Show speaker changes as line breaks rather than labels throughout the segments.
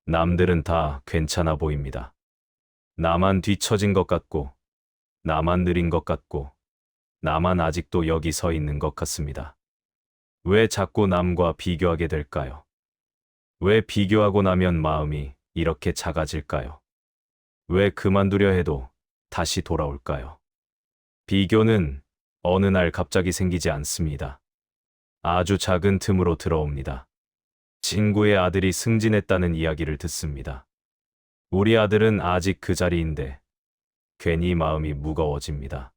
남들은 다 괜찮아 보입니다. 나만 뒤처진 것 같고, 나만 느린 것 같고, 나만 아직도 여기 서 있는 것 같습니다. 왜 자꾸 남과 비교하게 될까요? 왜 비교하고 나면 마음이 이렇게 작아질까요? 왜 그만두려 해도 다시 돌아올까요? 비교는 어느 날 갑자기 생기지 않습니다. 아주 작은 틈으로 들어옵니다. 친구의 아들이 승진했다는 이야기를 듣습니다. 우리 아들은 아직 그 자리인데 괜히 마음이 무거워집니다.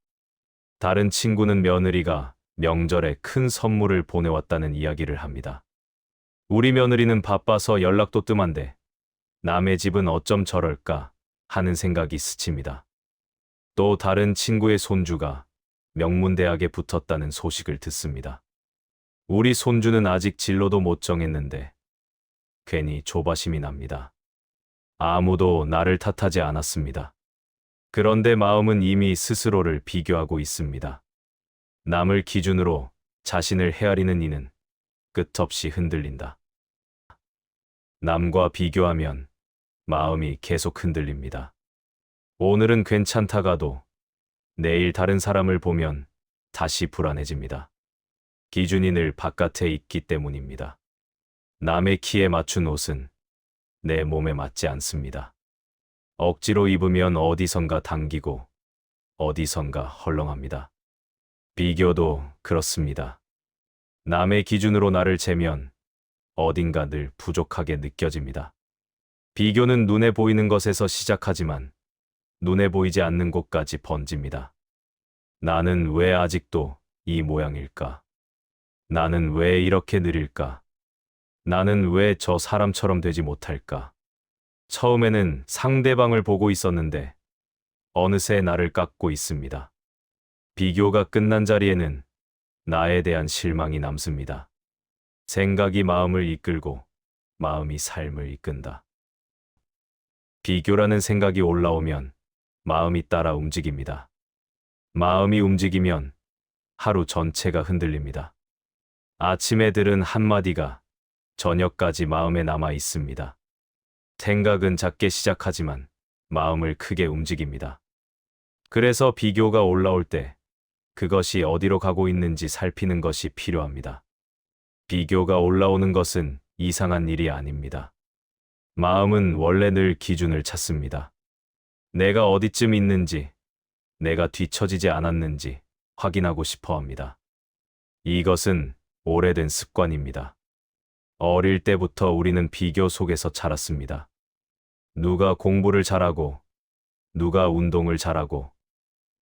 다른 친구는 며느리가 명절에 큰 선물을 보내왔다는 이야기를 합니다. 우리 며느리는 바빠서 연락도 뜸한데 남의 집은 어쩜 저럴까 하는 생각이 스칩니다. 또 다른 친구의 손주가 명문대학에 붙었다는 소식을 듣습니다. 우리 손주는 아직 진로도 못 정했는데 괜히 조바심이 납니다. 아무도 나를 탓하지 않았습니다. 그런데 마음은 이미 스스로를 비교하고 있습니다. 남을 기준으로 자신을 헤아리는 이는 끝없이 흔들린다. 남과 비교하면 마음이 계속 흔들립니다. 오늘은 괜찮다가도 내일 다른 사람을 보면 다시 불안해집니다. 기준이 늘 바깥에 있기 때문입니다. 남의 키에 맞춘 옷은 내 몸에 맞지 않습니다. 억지로 입으면 어디선가 당기고 어디선가 헐렁합니다. 비교도 그렇습니다. 남의 기준으로 나를 재면 어딘가 늘 부족하게 느껴집니다. 비교는 눈에 보이는 것에서 시작하지만 눈에 보이지 않는 곳까지 번집니다. 나는 왜 아직도 이 모양일까? 나는 왜 이렇게 느릴까? 나는 왜 저 사람처럼 되지 못할까? 처음에는 상대방을 보고 있었는데 어느새 나를 깎고 있습니다. 비교가 끝난 자리에는 나에 대한 실망이 남습니다. 생각이 마음을 이끌고 마음이 삶을 이끈다. 비교라는 생각이 올라오면 마음이 따라 움직입니다. 마음이 움직이면 하루 전체가 흔들립니다. 아침에 들은 한마디가 저녁까지 마음에 남아 있습니다. 생각은 작게 시작하지만 마음을 크게 움직입니다. 그래서 비교가 올라올 때 그것이 어디로 가고 있는지 살피는 것이 필요합니다. 비교가 올라오는 것은 이상한 일이 아닙니다. 마음은 원래 늘 기준을 찾습니다. 내가 어디쯤 있는지, 내가 뒤처지지 않았는지 확인하고 싶어 합니다. 이것은 오래된 습관입니다. 어릴 때부터 우리는 비교 속에서 자랐습니다. 누가 공부를 잘하고, 누가 운동을 잘하고,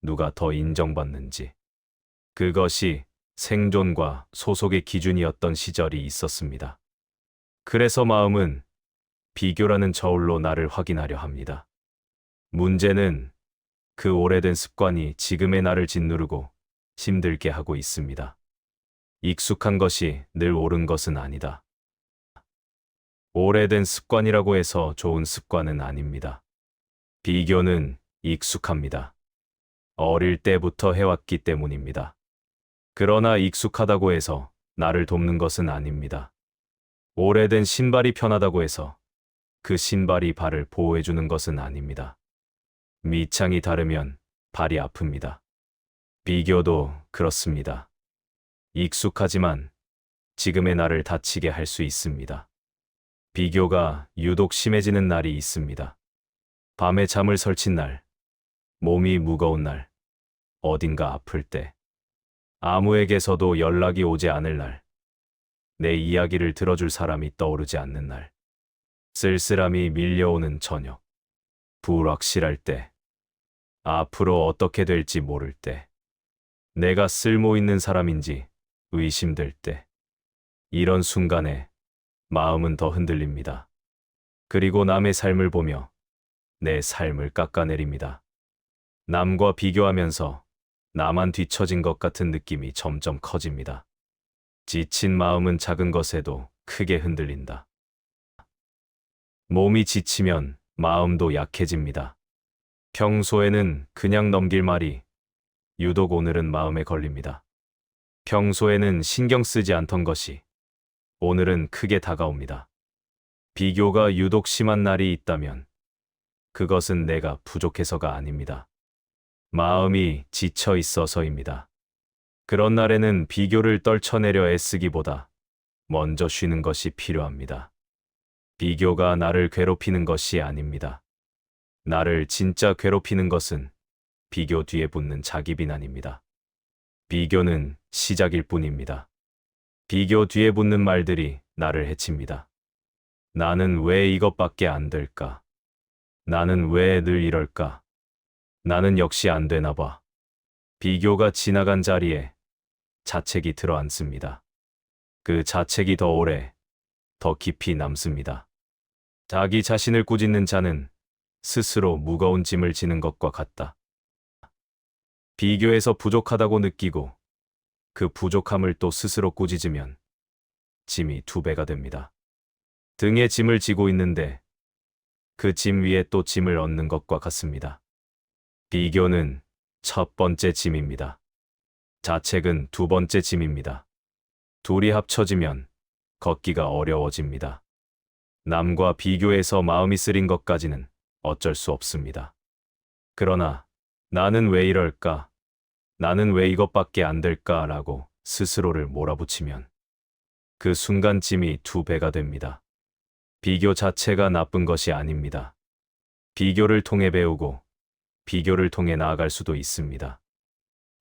누가 더 인정받는지. 그것이 생존과 소속의 기준이었던 시절이 있었습니다. 그래서 마음은 비교라는 저울로 나를 확인하려 합니다. 문제는 그 오래된 습관이 지금의 나를 짓누르고 힘들게 하고 있습니다. 익숙한 것이 늘 옳은 것은 아니다. 오래된 습관이라고 해서 좋은 습관은 아닙니다. 비교는 익숙합니다. 어릴 때부터 해왔기 때문입니다. 그러나 익숙하다고 해서 나를 돕는 것은 아닙니다. 오래된 신발이 편하다고 해서 그 신발이 발을 보호해주는 것은 아닙니다. 밑창이 다르면 발이 아픕니다. 비교도 그렇습니다. 익숙하지만 지금의 나를 다치게 할 수 있습니다. 비교가 유독 심해지는 날이 있습니다. 밤에 잠을 설친 날, 몸이 무거운 날, 어딘가 아플 때, 아무에게서도 연락이 오지 않을 날, 내 이야기를 들어줄 사람이 떠오르지 않는 날, 쓸쓸함이 밀려오는 저녁, 불확실할 때, 앞으로 어떻게 될지 모를 때, 내가 쓸모 있는 사람인지 의심될 때, 이런 순간에 마음은 더 흔들립니다. 그리고 남의 삶을 보며 내 삶을 깎아내립니다. 남과 비교하면서 나만 뒤처진 것 같은 느낌이 점점 커집니다. 지친 마음은 작은 것에도 크게 흔들린다. 몸이 지치면 마음도 약해집니다. 평소에는 그냥 넘길 말이 유독 오늘은 마음에 걸립니다. 평소에는 신경 쓰지 않던 것이 오늘은 크게 다가옵니다. 비교가 유독 심한 날이 있다면 그것은 내가 부족해서가 아닙니다. 마음이 지쳐 있어서입니다. 그런 날에는 비교를 떨쳐내려 애쓰기보다 먼저 쉬는 것이 필요합니다. 비교가 나를 괴롭히는 것이 아닙니다. 나를 진짜 괴롭히는 것은 비교 뒤에 붙는 자기 비난입니다. 비교는 시작일 뿐입니다. 비교 뒤에 붙는 말들이 나를 해칩니다. 나는 왜 이것밖에 안 될까? 나는 왜 늘 이럴까? 나는 역시 안 되나 봐. 비교가 지나간 자리에 자책이 들어앉습니다. 그 자책이 더 오래, 더 깊이 남습니다. 자기 자신을 꾸짖는 자는 스스로 무거운 짐을 지는 것과 같다. 비교해서 부족하다고 느끼고 그 부족함을 또 스스로 꾸짖으면 짐이 2배가 됩니다. 등에 짐을 지고 있는데 그 짐 위에 또 짐을 얻는 것과 같습니다. 비교는 첫 번째 짐입니다. 자책은 2번째 짐입니다. 둘이 합쳐지면 걷기가 어려워집니다. 남과 비교해서 마음이 쓰린 것까지는 어쩔 수 없습니다. 그러나 나는 왜 이럴까? 나는 왜 이것밖에 안 될까라고 스스로를 몰아붙이면 그 순간 짐이 2배가 됩니다. 비교 자체가 나쁜 것이 아닙니다. 비교를 통해 배우고 비교를 통해 나아갈 수도 있습니다.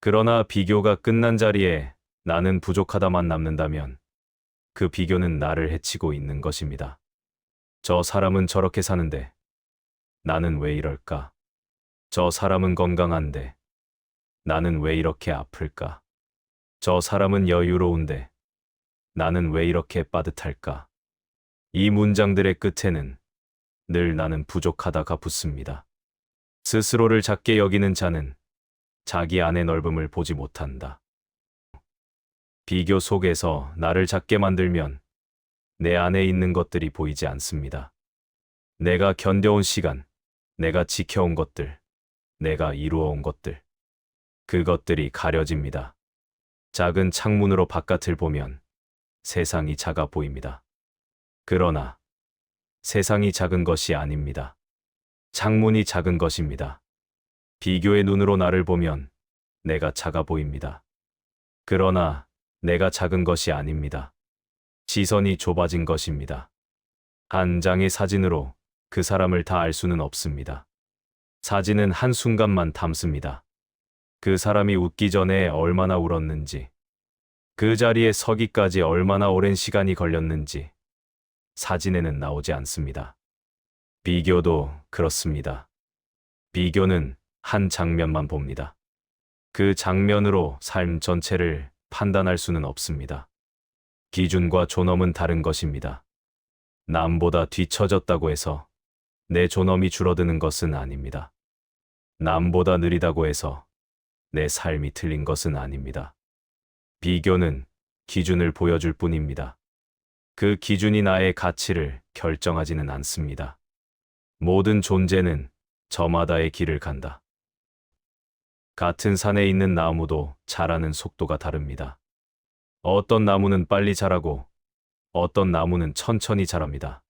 그러나 비교가 끝난 자리에 나는 부족하다만 남는다면 그 비교는 나를 해치고 있는 것입니다. 저 사람은 저렇게 사는데 나는 왜 이럴까? 저 사람은 건강한데 나는 왜 이렇게 아플까? 저 사람은 여유로운데 나는 왜 이렇게 빠듯할까? 이 문장들의 끝에는 늘 나는 부족하다가 붙습니다. 스스로를 작게 여기는 자는 자기 안의 넓음을 보지 못한다. 비교 속에서 나를 작게 만들면 내 안에 있는 것들이 보이지 않습니다. 내가 견뎌온 시간, 내가 지켜온 것들, 내가 이루어온 것들, 그것들이 가려집니다. 작은 창문으로 바깥을 보면 세상이 작아 보입니다. 그러나 세상이 작은 것이 아닙니다. 창문이 작은 것입니다. 비교의 눈으로 나를 보면 내가 작아 보입니다. 그러나 내가 작은 것이 아닙니다. 시선이 좁아진 것입니다. 한 장의 사진으로 그 사람을 다 알 수는 없습니다. 사진은 한순간만 담습니다. 그 사람이 웃기 전에 얼마나 울었는지, 그 자리에 서기까지 얼마나 오랜 시간이 걸렸는지 사진에는 나오지 않습니다. 비교도 그렇습니다. 비교는 한 장면만 봅니다. 그 장면으로 삶 전체를 판단할 수는 없습니다. 기준과 존엄은 다른 것입니다. 남보다 뒤처졌다고 해서 내 존엄이 줄어드는 것은 아닙니다. 남보다 느리다고 해서 내 삶이 틀린 것은 아닙니다. 비교는 기준을 보여줄 뿐입니다. 그 기준이 나의 가치를 결정하지는 않습니다. 모든 존재는 저마다의 길을 간다. 같은 산에 있는 나무도 자라는 속도가 다릅니다. 어떤 나무는 빨리 자라고 어떤 나무는 천천히 자랍니다.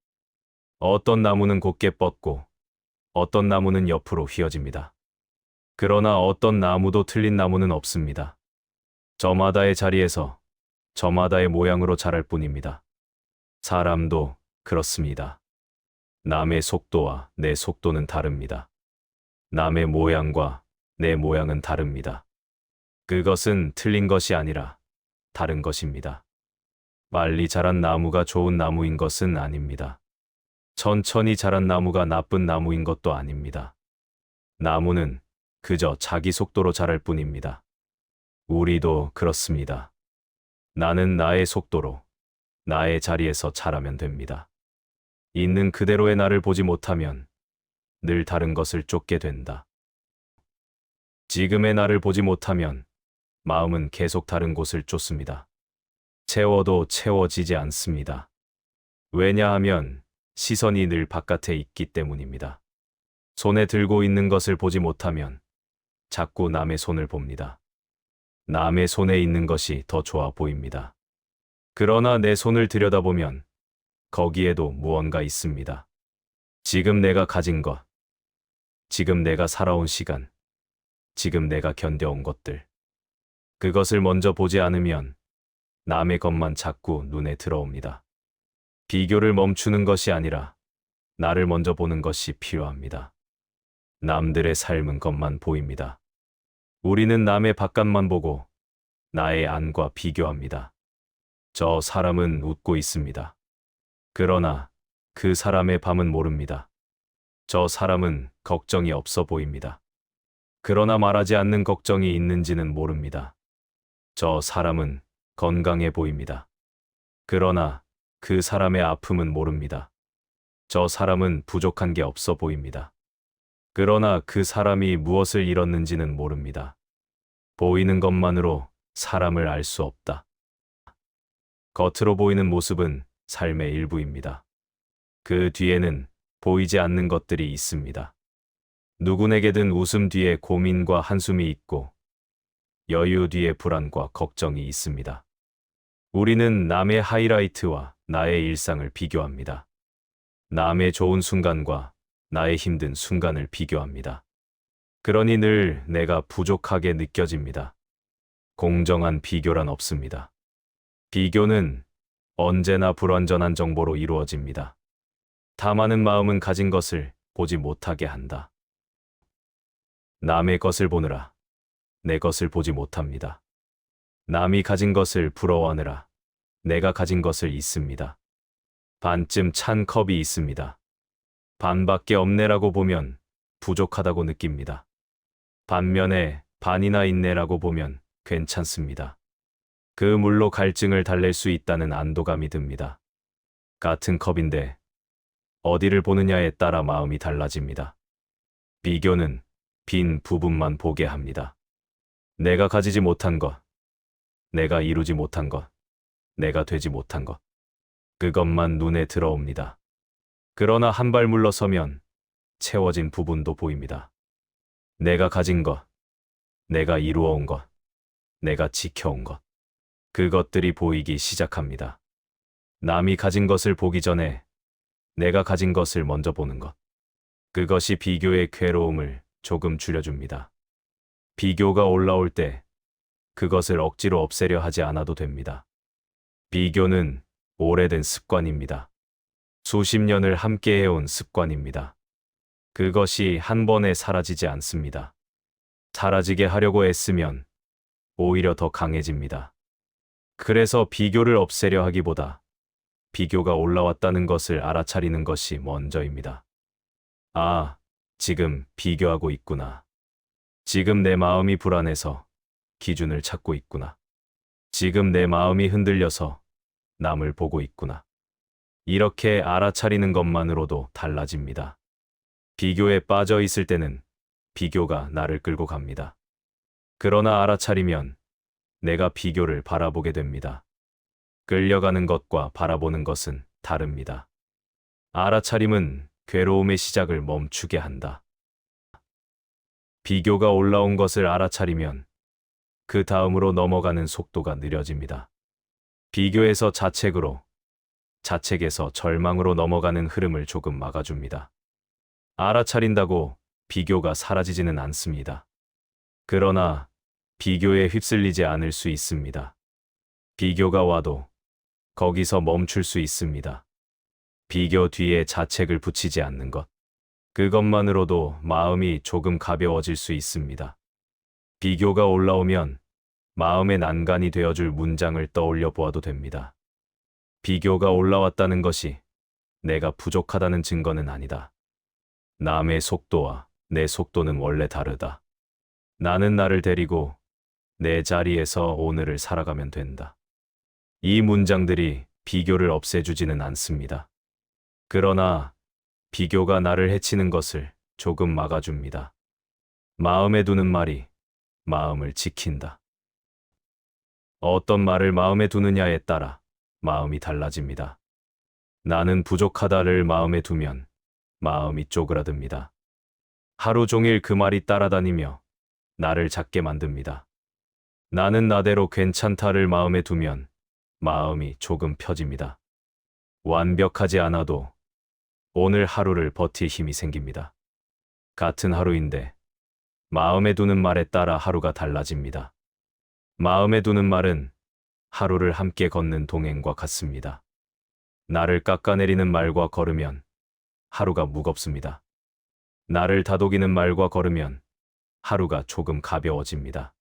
어떤 나무는 곧게 뻗고 어떤 나무는 옆으로 휘어집니다. 그러나 어떤 나무도 틀린 나무는 없습니다. 저마다의 자리에서 저마다의 모양으로 자랄 뿐입니다. 사람도 그렇습니다. 남의 속도와 내 속도는 다릅니다. 남의 모양과 내 모양은 다릅니다. 그것은 틀린 것이 아니라 다른 것입니다. 빨리 자란 나무가 좋은 나무인 것은 아닙니다. 천천히 자란 나무가 나쁜 나무인 것도 아닙니다. 나무는 그저 자기 속도로 자랄 뿐입니다. 우리도 그렇습니다. 나는 나의 속도로, 나의 자리에서 자라면 됩니다. 있는 그대로의 나를 보지 못하면 늘 다른 것을 쫓게 된다. 지금의 나를 보지 못하면 마음은 계속 다른 곳을 쫓습니다. 채워도 채워지지 않습니다. 왜냐하면 시선이 늘 바깥에 있기 때문입니다. 손에 들고 있는 것을 보지 못하면 자꾸 남의 손을 봅니다. 남의 손에 있는 것이 더 좋아 보입니다. 그러나 내 손을 들여다보면 거기에도 무언가 있습니다. 지금 내가 가진 것, 지금 내가 살아온 시간, 지금 내가 견뎌온 것들. 그것을 먼저 보지 않으면 남의 것만 자꾸 눈에 들어옵니다. 비교를 멈추는 것이 아니라 나를 먼저 보는 것이 필요합니다. 남들의 삶은 것만 보입니다. 우리는 남의 바깥만 보고 나의 안과 비교합니다. 저 사람은 웃고 있습니다. 그러나 그 사람의 밤은 모릅니다. 저 사람은 걱정이 없어 보입니다. 그러나 말하지 않는 걱정이 있는지는 모릅니다. 저 사람은 건강해 보입니다. 그러나 그 사람의 아픔은 모릅니다. 저 사람은 부족한 게 없어 보입니다. 그러나 그 사람이 무엇을 잃었는지는 모릅니다. 보이는 것만으로 사람을 알 수 없다. 겉으로 보이는 모습은 삶의 일부입니다. 그 뒤에는 보이지 않는 것들이 있습니다. 누구에게든 웃음 뒤에 고민과 한숨이 있고 여유 뒤에 불안과 걱정이 있습니다. 우리는 남의 하이라이트와 나의 일상을 비교합니다. 남의 좋은 순간과 나의 힘든 순간을 비교합니다. 그러니 늘 내가 부족하게 느껴집니다. 공정한 비교란 없습니다. 비교는 언제나 불완전한 정보로 이루어집니다. 다 많은 마음은 가진 것을 보지 못하게 한다. 남의 것을 보느라 내 것을 보지 못합니다. 남이 가진 것을 부러워하느라 내가 가진 것을 잊습니다. 반쯤 찬 컵이 있습니다. 반밖에 없네라고 보면 부족하다고 느낍니다. 반면에 반이나 있네라고 보면 괜찮습니다. 그 물로 갈증을 달랠 수 있다는 안도감이 듭니다. 같은 컵인데 어디를 보느냐에 따라 마음이 달라집니다. 비교는 빈 부분만 보게 합니다. 내가 가지지 못한 것, 내가 이루지 못한 것, 내가 되지 못한 것, 그것만 눈에 들어옵니다. 그러나 한 발 물러서면 채워진 부분도 보입니다. 내가 가진 것, 내가 이루어온 것, 내가 지켜온 것, 그것들이 보이기 시작합니다. 남이 가진 것을 보기 전에 내가 가진 것을 먼저 보는 것, 그것이 비교의 괴로움을 조금 줄여줍니다. 비교가 올라올 때 그것을 억지로 없애려 하지 않아도 됩니다. 비교는 오래된 습관입니다. 수십 년을 함께 해온 습관입니다. 그것이 한 번에 사라지지 않습니다. 사라지게 하려고 애쓰면 오히려 더 강해집니다. 그래서 비교를 없애려 하기보다 비교가 올라왔다는 것을 알아차리는 것이 먼저입니다. 아, 지금 비교하고 있구나. 지금 내 마음이 불안해서 기준을 찾고 있구나. 지금 내 마음이 흔들려서 남을 보고 있구나. 이렇게 알아차리는 것만으로도 달라집니다. 비교에 빠져 있을 때는 비교가 나를 끌고 갑니다. 그러나 알아차리면 내가 비교를 바라보게 됩니다. 끌려가는 것과 바라보는 것은 다릅니다. 알아차림은 괴로움의 시작을 멈추게 한다. 비교가 올라온 것을 알아차리면 그 다음으로 넘어가는 속도가 느려집니다. 비교에서 자책으로, 자책에서 절망으로 넘어가는 흐름을 조금 막아줍니다. 알아차린다고 비교가 사라지지는 않습니다. 그러나 비교에 휩쓸리지 않을 수 있습니다. 비교가 와도 거기서 멈출 수 있습니다. 비교 뒤에 자책을 붙이지 않는 것. 그것만으로도 마음이 조금 가벼워질 수 있습니다. 비교가 올라오면 마음의 난간이 되어줄 문장을 떠올려 보아도 됩니다. 비교가 올라왔다는 것이 내가 부족하다는 증거는 아니다. 남의 속도와 내 속도는 원래 다르다. 나는 나를 데리고 내 자리에서 오늘을 살아가면 된다. 이 문장들이 비교를 없애주지는 않습니다. 그러나 비교가 나를 해치는 것을 조금 막아줍니다. 마음에 두는 말이 마음을 지킨다. 어떤 말을 마음에 두느냐에 따라 마음이 달라집니다. 나는 부족하다를 마음에 두면 마음이 쪼그라듭니다. 하루 종일 그 말이 따라다니며 나를 작게 만듭니다. 나는 나대로 괜찮다를 마음에 두면 마음이 조금 펴집니다. 완벽하지 않아도 오늘 하루를 버틸 힘이 생깁니다. 같은 하루인데 마음에 두는 말에 따라 하루가 달라집니다. 마음에 두는 말은 하루를 함께 걷는 동행과 같습니다. 나를 깎아내리는 말과 걸으면 하루가 무겁습니다. 나를 다독이는 말과 걸으면 하루가 조금 가벼워집니다.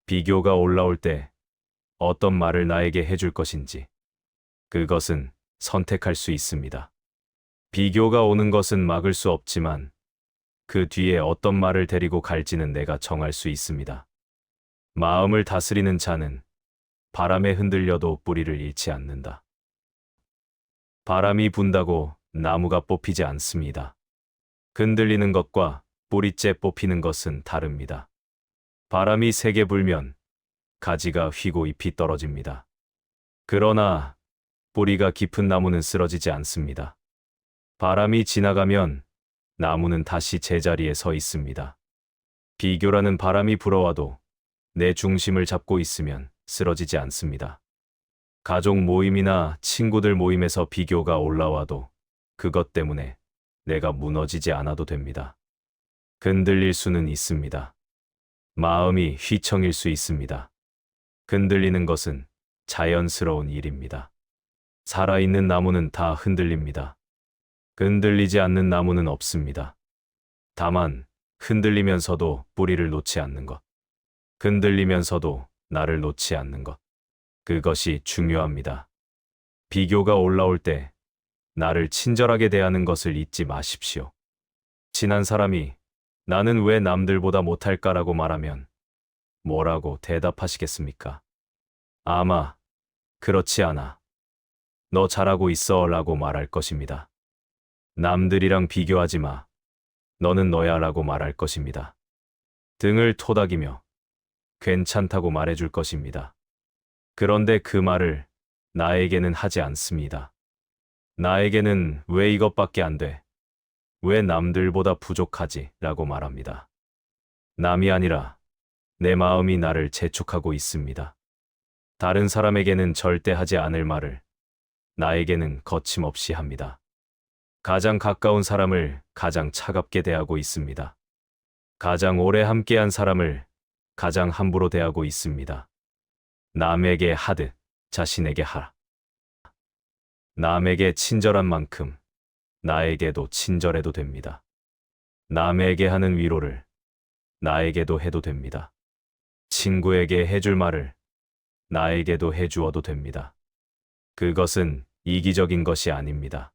비교가 올라올 때 어떤 말을 나에게 해줄 것인지 그것은 선택할 수 있습니다. 비교가 오는 것은 막을 수 없지만 그 뒤에 어떤 말을 데리고 갈지는 내가 정할 수 있습니다. 마음을 다스리는 자는 바람에 흔들려도 뿌리를 잃지 않는다. 바람이 분다고 나무가 뽑히지 않습니다. 흔들리는 것과 뿌리째 뽑히는 것은 다릅니다. 바람이 세게 불면 가지가 휘고 잎이 떨어집니다. 그러나 뿌리가 깊은 나무는 쓰러지지 않습니다. 바람이 지나가면 나무는 다시 제자리에 서 있습니다. 비교라는 바람이 불어와도 내 중심을 잡고 있으면 쓰러지지 않습니다. 가족 모임이나 친구들 모임에서 비교가 올라와도 그것 때문에 내가 무너지지 않아도 됩니다. 흔들릴 수는 있습니다. 마음이 휘청일 수 있습니다. 흔들리는 것은 자연스러운 일입니다. 살아있는 나무는 다 흔들립니다. 흔들리지 않는 나무는 없습니다. 다만 흔들리면서도 뿌리를 놓지 않는 것. 흔들리면서도 나를 놓지 않는 것. 그것이 중요합니다. 비교가 올라올 때 나를 친절하게 대하는 것을 잊지 마십시오. 친한 사람이 나는 왜 남들보다 못할까라고 말하면 뭐라고 대답하시겠습니까? 아마 그렇지 않아. 너 잘하고 있어 라고 말할 것입니다. 남들이랑 비교하지 마. 너는 너야 라고 말할 것입니다. 등을 토닥이며 괜찮다고 말해줄 것입니다. 그런데 그 말을 나에게는 하지 않습니다. 나에게는 왜 이것밖에 안 돼? 왜 남들보다 부족하지? 라고 말합니다. 남이 아니라 내 마음이 나를 재촉하고 있습니다. 다른 사람에게는 절대 하지 않을 말을 나에게는 거침없이 합니다. 가장 가까운 사람을 가장 차갑게 대하고 있습니다. 가장 오래 함께한 사람을 가장 함부로 대하고 있습니다. 남에게 하듯 자신에게 하라. 남에게 친절한 만큼 나에게도 친절해도 됩니다. 남에게 하는 위로를 나에게도 해도 됩니다. 친구에게 해줄 말을 나에게도 해주어도 됩니다. 그것은 이기적인 것이 아닙니다.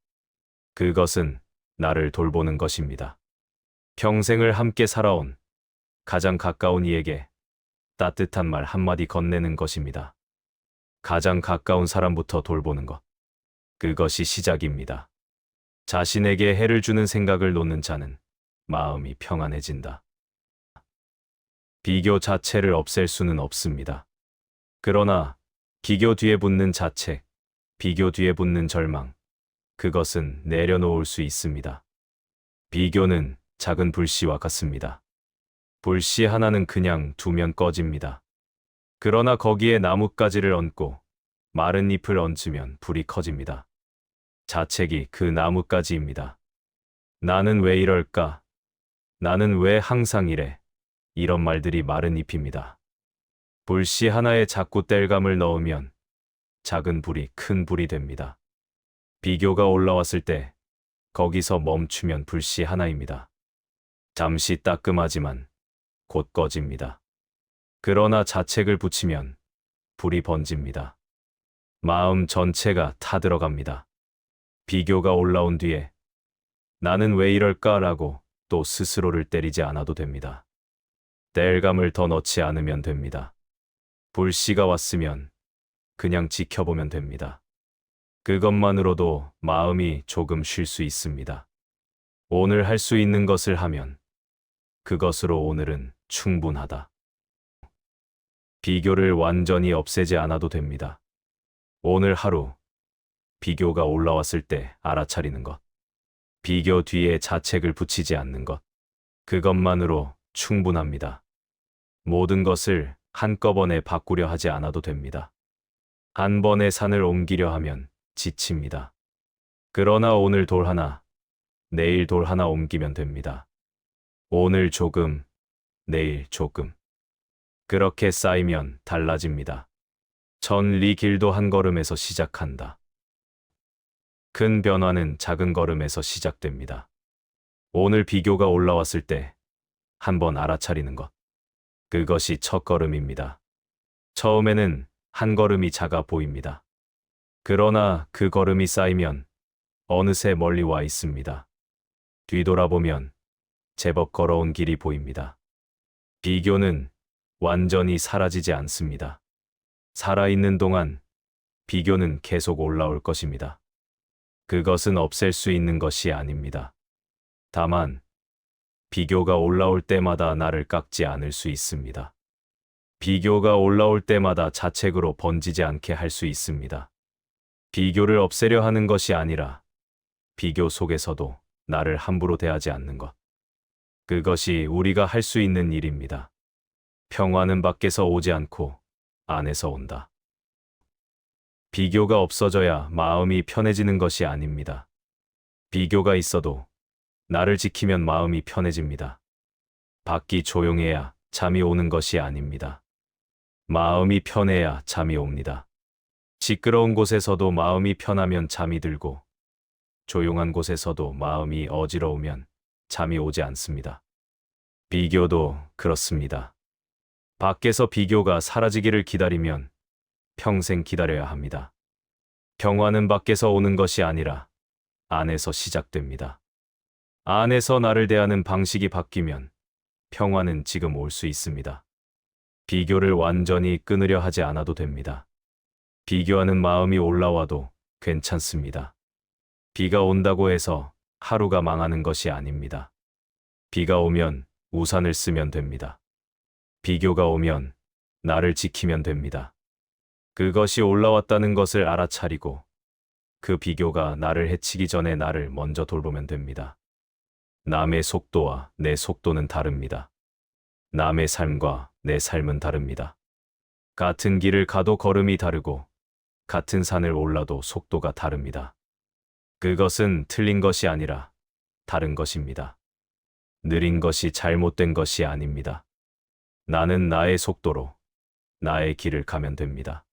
그것은 나를 돌보는 것입니다. 평생을 함께 살아온 가장 가까운 이에게 따뜻한 말 한마디 건네는 것입니다. 가장 가까운 사람부터 돌보는 것. 그것이 시작입니다. 자신에게 해를 주는 생각을 놓는 자는 마음이 평안해진다. 비교 자체를 없앨 수는 없습니다. 그러나 기교 뒤에 붙는 자책, 비교 뒤에 붙는 절망, 그것은 내려놓을 수 있습니다. 비교는 작은 불씨와 같습니다. 불씨 하나는 그냥 두면 꺼집니다. 그러나 거기에 나뭇가지를 얹고 마른 잎을 얹으면 불이 커집니다. 자책이 그 나뭇가지입니다. 나는 왜 이럴까? 나는 왜 항상 이래? 이런 말들이 마른 잎입니다. 불씨 하나에 자꾸 땔감을 넣으면 작은 불이 큰 불이 됩니다. 비교가 올라왔을 때 거기서 멈추면 불씨 하나입니다. 잠시 따끔하지만 곧 꺼집니다. 그러나 자책을 붙이면 불이 번집니다. 마음 전체가 타들어갑니다. 비교가 올라온 뒤에 나는 왜 이럴까라고 또 스스로를 때리지 않아도 됩니다. 땔감을 더 넣지 않으면 됩니다. 불씨가 왔으면 그냥 지켜보면 됩니다. 그것만으로도 마음이 조금 쉴 수 있습니다. 오늘 할 수 있는 것을 하면 그것으로 오늘은 충분하다. 비교를 완전히 없애지 않아도 됩니다. 오늘 하루 비교가 올라왔을 때 알아차리는 것. 비교 뒤에 자책을 붙이지 않는 것. 그것만으로 충분합니다. 모든 것을 한꺼번에 바꾸려 하지 않아도 됩니다. 한 번에 산을 옮기려 하면 지칩니다. 그러나 오늘 돌 하나, 내일 돌 하나 옮기면 됩니다. 오늘 조금, 내일 조금. 그렇게 쌓이면 달라집니다. 천리 길도 한 걸음에서 시작한다. 큰 변화는 작은 걸음에서 시작됩니다. 오늘 비교가 올라왔을 때 한번 알아차리는 것. 그것이 첫 걸음입니다. 처음에는 한 걸음이 작아 보입니다. 그러나 그 걸음이 쌓이면 어느새 멀리 와 있습니다. 뒤돌아보면 제법 걸어온 길이 보입니다. 비교는 완전히 사라지지 않습니다. 살아있는 동안 비교는 계속 올라올 것입니다. 그것은 없앨 수 있는 것이 아닙니다. 다만, 비교가 올라올 때마다 나를 깎지 않을 수 있습니다. 비교가 올라올 때마다 자책으로 번지지 않게 할 수 있습니다. 비교를 없애려 하는 것이 아니라 비교 속에서도 나를 함부로 대하지 않는 것. 그것이 우리가 할 수 있는 일입니다. 평화는 밖에서 오지 않고 안에서 온다. 비교가 없어져야 마음이 편해지는 것이 아닙니다. 비교가 있어도 나를 지키면 마음이 편해집니다. 밖이 조용해야 잠이 오는 것이 아닙니다. 마음이 편해야 잠이 옵니다. 시끄러운 곳에서도 마음이 편하면 잠이 들고, 조용한 곳에서도 마음이 어지러우면 잠이 오지 않습니다. 비교도 그렇습니다. 밖에서 비교가 사라지기를 기다리면 평생 기다려야 합니다. 평화는 밖에서 오는 것이 아니라 안에서 시작됩니다. 안에서 나를 대하는 방식이 바뀌면 평화는 지금 올 수 있습니다. 비교를 완전히 끊으려 하지 않아도 됩니다. 비교하는 마음이 올라와도 괜찮습니다. 비가 온다고 해서 하루가 망하는 것이 아닙니다. 비가 오면 우산을 쓰면 됩니다. 비교가 오면 나를 지키면 됩니다. 그것이 올라왔다는 것을 알아차리고 그 비교가 나를 해치기 전에 나를 먼저 돌보면 됩니다. 남의 속도와 내 속도는 다릅니다. 남의 삶과 내 삶은 다릅니다. 같은 길을 가도 걸음이 다르고 같은 산을 올라도 속도가 다릅니다. 그것은 틀린 것이 아니라 다른 것입니다. 느린 것이 잘못된 것이 아닙니다. 나는 나의 속도로 나의 길을 가면 됩니다.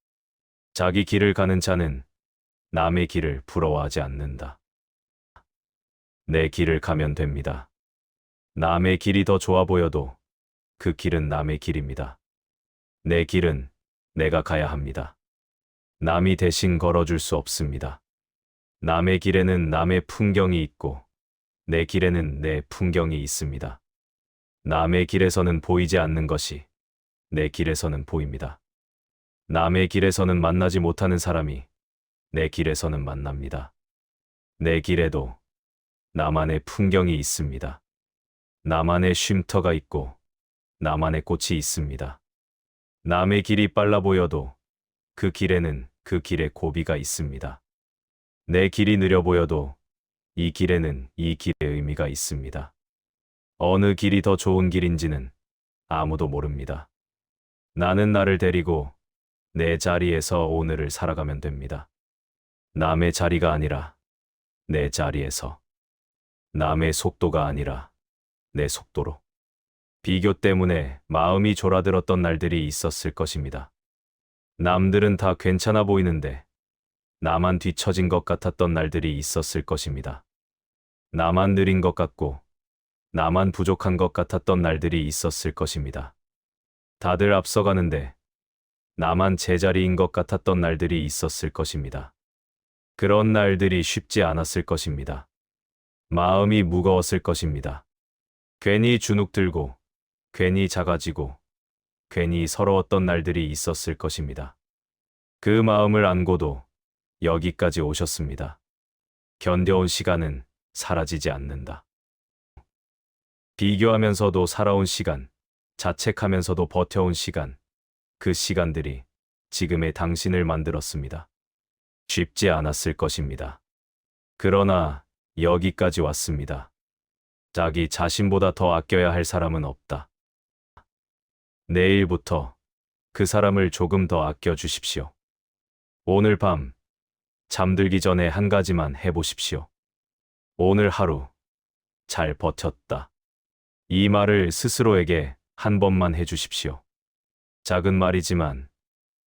자기 길을 가는 자는 남의 길을 부러워하지 않는다. 내 길을 가면 됩니다. 남의 길이 더 좋아 보여도 그 길은 남의 길입니다. 내 길은 내가 가야 합니다. 남이 대신 걸어줄 수 없습니다. 남의 길에는 남의 풍경이 있고 내 길에는 내 풍경이 있습니다. 남의 길에서는 보이지 않는 것이 내 길에서는 보입니다. 남의 길에서는 만나지 못하는 사람이 내 길에서는 만납니다. 내 길에도 나만의 풍경이 있습니다. 나만의 쉼터가 있고 나만의 꽃이 있습니다. 남의 길이 빨라 보여도 그 길에는 그 길의 고비가 있습니다. 내 길이 느려 보여도 이 길에는 이 길의 의미가 있습니다. 어느 길이 더 좋은 길인지는 아무도 모릅니다. 나는 나를 데리고 내 자리에서 오늘을 살아가면 됩니다. 남의 자리가 아니라 내 자리에서, 남의 속도가 아니라 내 속도로. 비교 때문에 마음이 졸아들었던 날들이 있었을 것입니다. 남들은 다 괜찮아 보이는데 나만 뒤처진 것 같았던 날들이 있었을 것입니다. 나만 느린 것 같고 나만 부족한 것 같았던 날들이 있었을 것입니다. 다들 앞서가는데 나만 제자리인 것 같았던 날들이 있었을 것입니다. 그런 날들이 쉽지 않았을 것입니다. 마음이 무거웠을 것입니다. 괜히 주눅 들고, 괜히 작아지고, 괜히 서러웠던 날들이 있었을 것입니다. 그 마음을 안고도 여기까지 오셨습니다. 견뎌온 시간은 사라지지 않는다. 비교하면서도 살아온 시간, 자책하면서도 버텨온 시간, 그 시간들이 지금의 당신을 만들었습니다. 쉽지 않았을 것입니다. 그러나 여기까지 왔습니다. 자기 자신보다 더 아껴야 할 사람은 없다. 내일부터 그 사람을 조금 더 아껴 주십시오. 오늘 밤 잠들기 전에 한 가지만 해보십시오. 오늘 하루 잘 버텼다. 이 말을 스스로에게 한 번만 해주십시오. 작은 말이지만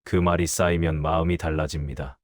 그 말이 쌓이면 마음이 달라집니다.